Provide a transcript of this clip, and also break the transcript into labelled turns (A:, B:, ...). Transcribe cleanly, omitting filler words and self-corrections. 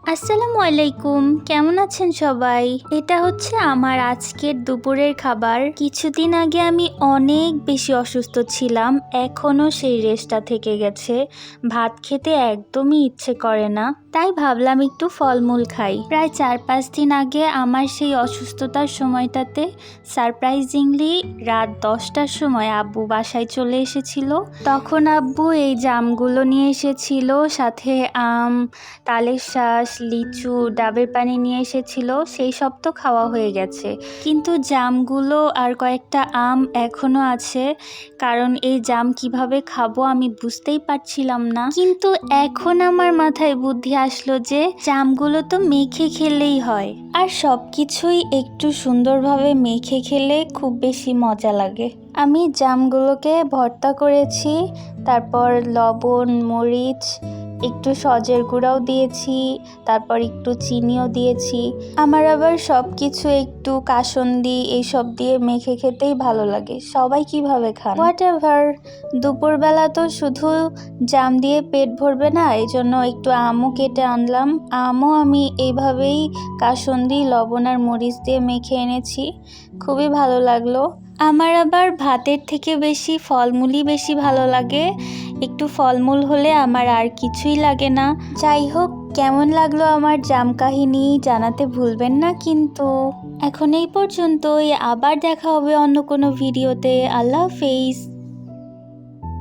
A: আসসালামু আলাইকুম, কেমন আছেন সবাই? এটা হচ্ছে আমার আজকের দুপুরের খাবার। কিছুদিন আগে আমি অনেক বেশি অসুস্থ ছিলাম, এখনও সেই রেশটা থেকে গেছে। ভাত খেতে একদমই ইচ্ছে করে না, তাই ভাবলাম একটু ফলমূল খাই। প্রায় 4-5 দিন আগে আমার সেই অসুস্থতার সময়টাতে সারপ্রাইজিংলি রাত 10টার সময় আব্বু বাসায় চলে এসেছিল। তখন আব্বু এই জামগুলো নিয়ে এসেছিল, সাথে আম, তালের শাঁস, লিচু, ডাবের পানি নিয়ে এসেছিল। সেই সব তো খাওয়া হয়ে গেছে, কিন্তু জামগুলো আর কয়েকটা আম এখনো আছে। কারণ এই জাম কিভাবে খাবো আমি বুঝতেই পারছিলাম না। কিন্তু এখন আমার মাথায় বুদ্ধি আসলো যে জামগুলো তো মেখে খেলেই হয়, আর সব কিছুই একটু সুন্দরভাবে মেখে খেলে খুব বেশি মজা লাগে। আমি জামগুলোকে ভর্তা করেছি, তারপর লবণ, মরিচ, একটু সজের গুঁড়াও দিয়েছি, তারপর একটু চিনিও দিয়েছি। আমার আবার সব কিছু একটু কাসুন্দি এইসব দিয়ে মেখে খেতেই ভালো লাগে। সবাই কিভাবে খান হোয়াট এভার। দুপুরবেলা তো শুধু জাম দিয়ে পেট ভরবে না, এই জন্য একটু আমও কেটে আনলাম। আমও আমি এইভাবেই কাসুন্দি, লবণ আর মরিচ দিয়ে মেখে এনেছি, খুবই ভালো লাগলো। আমার আবার ভাতের থেকে বেশি ফলমূলই বেশি ভালো লাগে। একটু ফলমূল হলে আমার আর কিছুই লাগে না। যাই হোক, কেমন লাগলো আমার জাম কাহিনী জানাতে ভুলবেন না কিন্তু। এখন এই পর্যন্তই, আবার দেখা হবে অন্য কোনো ভিডিওতে। আল্লাহ হাফেজ।